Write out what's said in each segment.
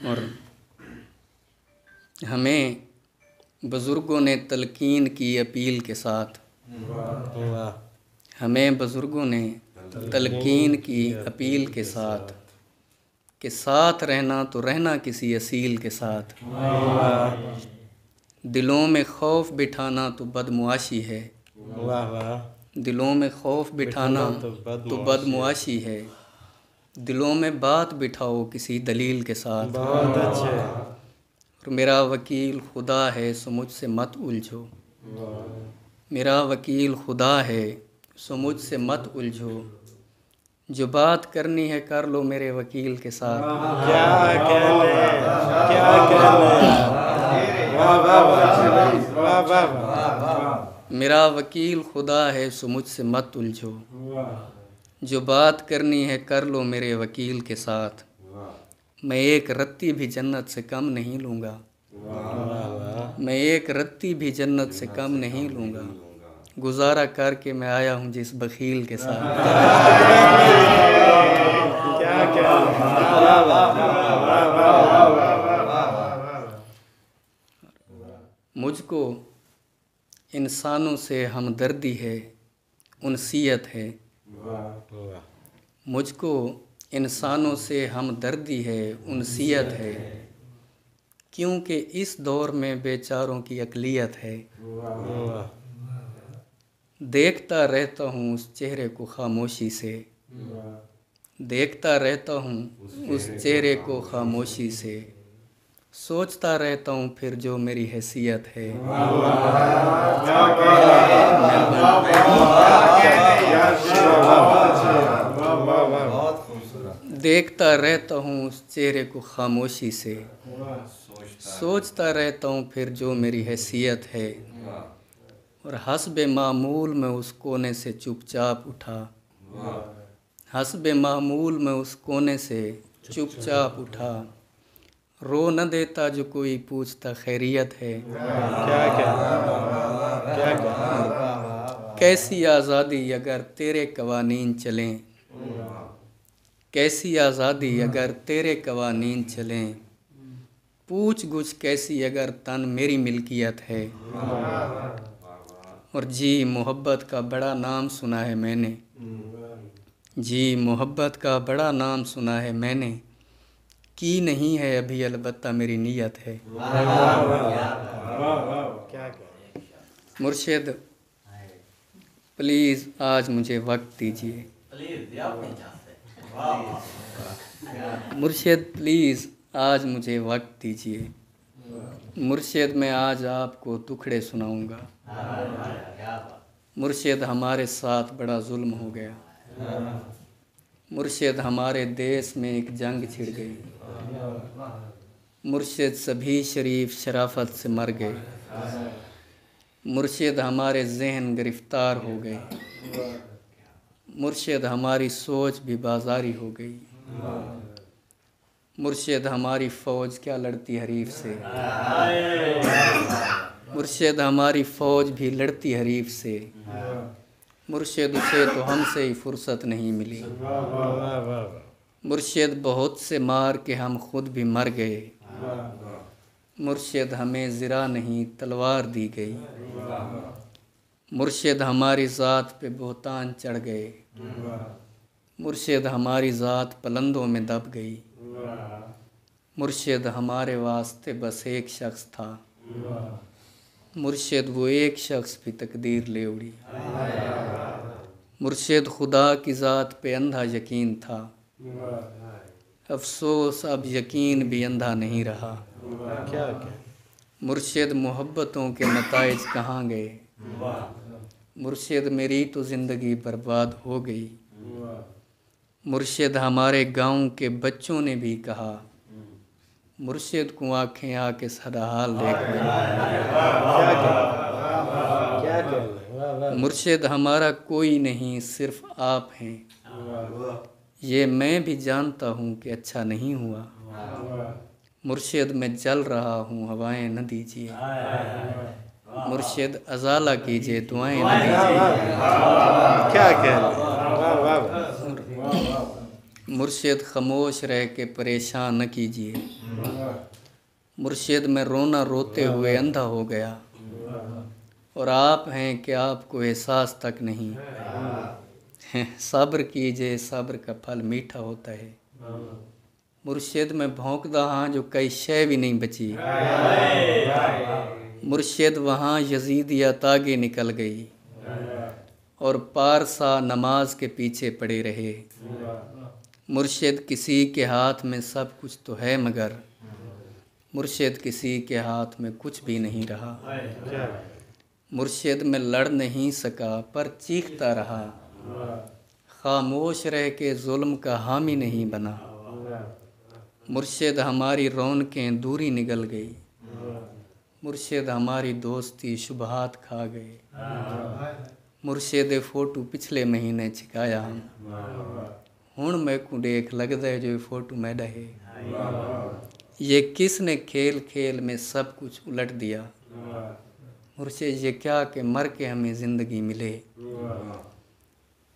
और हमें बुज़ुर्गों ने तलकीन की अपील के साथ, हमें बुज़ुर्गों ने तलकीन की अपील के साथ कि साथ रहना तो रहना किसी असील के साथ, दिलों में खौफ बिठाना तो बदमुआशी है, दिलों में खौफ बिठाना तो बदमुआशी है, दिलों में बात बिठाओ किसी दलील के साथ। बहुत अच्छे। और मेरा वकील खुदा है सो मुझसे मत उलझो, मेरा वकील खुदा है सो मुझसे मत उलझो, जो बात करनी है कर लो मेरे वकील के साथ। क्या कहने, क्या कहने, वाह वाह वाह वाह वाह। मेरा वकील खुदा है सो मुझसे मत उलझो, जो बात करनी है कर लो मेरे वकील के साथ। मैं एक रत्ती भी जन्नत से कम नहीं लूँगा, मैं एक रत्ती भी जन्नत से कम नहीं लूँगा, गुजारा करके मैं आया हूँ जिस बखील के साथ। क्या कहने, मुझको इंसानों से हमदर्दी है, उनसीयत है, मुझको इंसानों से हमदर्दी है, उनसीयत है, क्योंकि इस दौर में बेचारों की अक़लियत है। देखता रहता हूँ उस चेहरे को खामोशी से, देखता रहता हूँ उस चेहरे को खामोशी से, सोचता रहता हूँ फिर जो मेरी हैसियत है। देखता रहता हूँ उस चेहरे को खामोशी से, सोचता रहता हूँ फिर जो मेरी हैसियत है। और हस्बे मामूल में उस कोने से चुपचाप उठा, हस्बे मामूल में उस कोने से चुपचाप उठा, रो न देता जो कोई पूछता खैरियत है। क्या कहने, क्या कहने। कैसी आज़ादी अगर तेरे कवानीन चलें, कैसी आज़ादी अगर तेरे कवानीन चलें, पूछ गुछ कैसी अगर तन मेरी मिल्कियत है। और जी मोहब्बत का बड़ा नाम सुना है मैंने, जी मोहब्बत का बड़ा नाम सुना है मैंने, की नहीं है अभी अलबत्ता मेरी नीयत है। मुर्शिद प्लीज़ आज मुझे वक्त दीजिए, मुर्शिद प्लीज़ आज मुझे वक्त दीजिए, मुर्शिद मैं आज आपको टुकड़े सुनाऊंगा। मुर्शिद हमारे साथ बड़ा जुल्म हो गया, मुर्शिद हमारे देश में एक जंग छिड़ गई, मुर्शिद सभी शरीफ शराफत से मर गए, मुर्शिद हमारे जहन गिरफ्तार हो गए, मुर्शिद हमारी सोच भी बाजारी हो गई, मुर्शिद हमारी फ़ौज क्या लड़ती हरीफ से, मुर्शिद हमारी फ़ौज भी लड़ती हरीफ से, मुर्शिद उसे तो हमसे ही फुर्सत नहीं मिली, मुर्शिद बहुत से मार के हम खुद भी मर गए, मुर्शिद हमें ज़रा नहीं तलवार दी गई, मुर्शिद हमारी ज़ात पे बोहतान चढ़ गए, मुर्शिद हमारी ज़ात पलंदों में दब गई, मुर्शिद हमारे वास्ते बस एक शख्स था, मुर्शिद वो एक शख्स भी तकदीर ले उड़ी, मुर्शिद खुदा की ज़ात पे अंधा यकीन था, अफसोस अब यकीन भी अंधा नहीं रहा। क्या क्या मुर्शिद मोहब्बतों के नताइज कहाँ गए, मुर्शिद मेरी तो ज़िंदगी बर्बाद हो गई, मुर्शिद हमारे गांव के बच्चों ने भी कहा, मुर्शिद को आँखें आके सदा हाल देख गए। मुर्शिद हमारा कोई नहीं सिर्फ आप हैं, ये मैं भी जानता हूँ कि अच्छा नहीं हुआ, मुर्शिद मैं जल रहा हूँ हवाएं न दीजिए, मुर्शिद अजाला कीजिए दुआएं न दीजिए। क्या कहने। मुर्शिद खामोश रह के परेशान न कीजिए। मुर्शिद में रोना रोते हुए अंधा हो गया और आप हैं कि आपको एहसास तक नहीं। सब्र कीजिए, सब्र का फल मीठा होता है। मुर्शिद में भौंकदा हाँ जो कई शय भी नहीं बची। मुर्शिद वहाँ यजीदिया तागे निकल गई और पारसा नमाज के पीछे पड़े रहे। मुर्शिद किसी के हाथ में सब कुछ तो है मगर मुर्शिद किसी के हाथ में कुछ भी नहीं रहा। मुर्शिद में लड़ नहीं सका पर चीखता रहा। खामोश रह के जुल्म का हामी नहीं बना। मुर्शिद हमारी रौनकें दूरी निगल गई। मुर्शिद हमारी दोस्ती शुबहात खा गए। मुर्शिद फोटो पिछले महीने छिकाया हम हुण मैं को देख लगता है जो फोटो मैडा है। ये किसने खेल खेल में सब कुछ उलट दिया। मुर्शिद ये क्या कि मर के हमें ज़िंदगी मिले।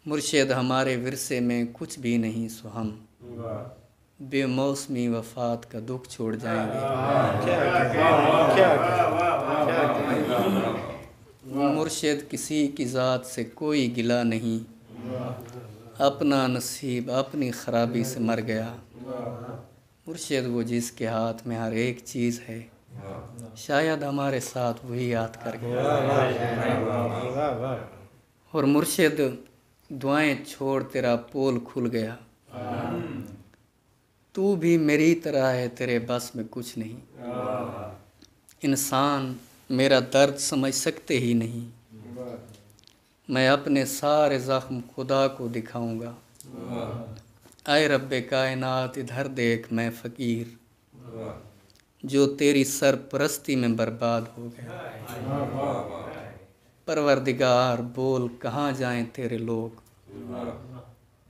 मुर्शिद हमारे विरसे में कुछ भी नहीं सो हम बेमौसमी वफ़ात का दुख छोड़ जाएंगे। मुर्शिद किसी की ज़ात से कोई गिला नहीं। अपना नसीब अपनी ख़राबी से मर गया। मुर्शिद वो जिसके हाथ में हर एक चीज़ है शायद हमारे साथ वही याद कर गया। और मुर्शिद दुआएं छोड़ तेरा पोल खुल गया। तू भी मेरी तरह है तेरे बस में कुछ नहीं। इंसान मेरा दर्द समझ सकते ही नहीं। मैं अपने सारे ज़ख्म खुदा को दिखाऊंगा। आए रब्बे कायनात इधर देख मैं फ़कीर जो तेरी सरपरस्ती में बर्बाद हो गया। परवरदिगार बोल कहाँ जाएं तेरे लोग।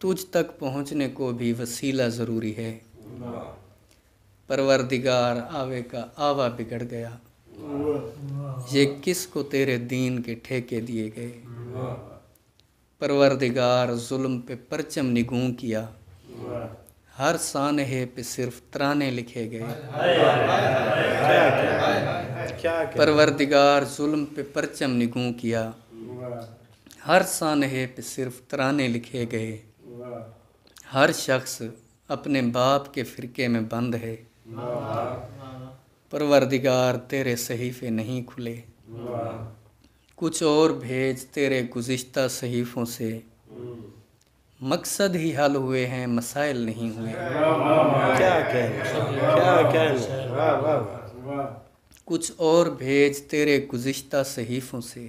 तुझ तक पहुँचने को भी वसीला ज़रूरी है। परवरदिगार आवे का आवा बिगड़ गया। ये किसको तेरे दीन के ठेके दिए गए। परवरदिगार जुल्म पे परचम निगूं किया। हर सानहे पे सिर्फ तराने लिखे गए। परवरदिगार जुल्म पे परचम निगूं किया। हर सानहे पे सिर्फ तराने लिखे गए। हर शख्स अपने बाप के फ़िरके में बंद है। परवरदिगार तेरे सहीफ़े नहीं खुले। कुछ और भेज तेरे गुज़िश्ता सहीफ़ों से। मकसद ही हल हुए हैं मसाइल नहीं हुए। क्या कहने कुछ और भेज तेरे गुज़िश्ता सहीफ़ों से।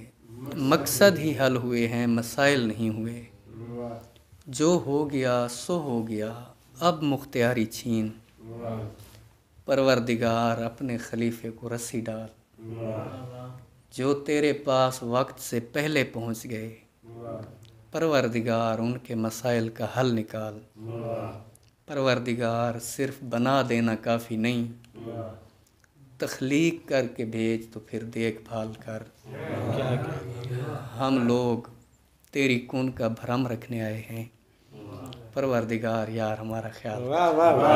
मकसद ही हल हुए हैं मसाइल नहीं हुए। जो हो गया सो हो गया अब मुख्तियारी छीन। परवरदिगार अपने खलीफे को रस्सी डाल। जो तेरे पास वक्त से पहले पहुँच गए। परवरदिगार उनके मसाइल का हल निकाल। परवरदिगार सिर्फ बना देना काफ़ी नहीं तख्लीक करके भेज तो फिर देखभाल कर। हम लोग तेरी कौन का भरम रखने आए हैं। परवरदिगार यार हमारा ख्याल। वाह वाह वाह।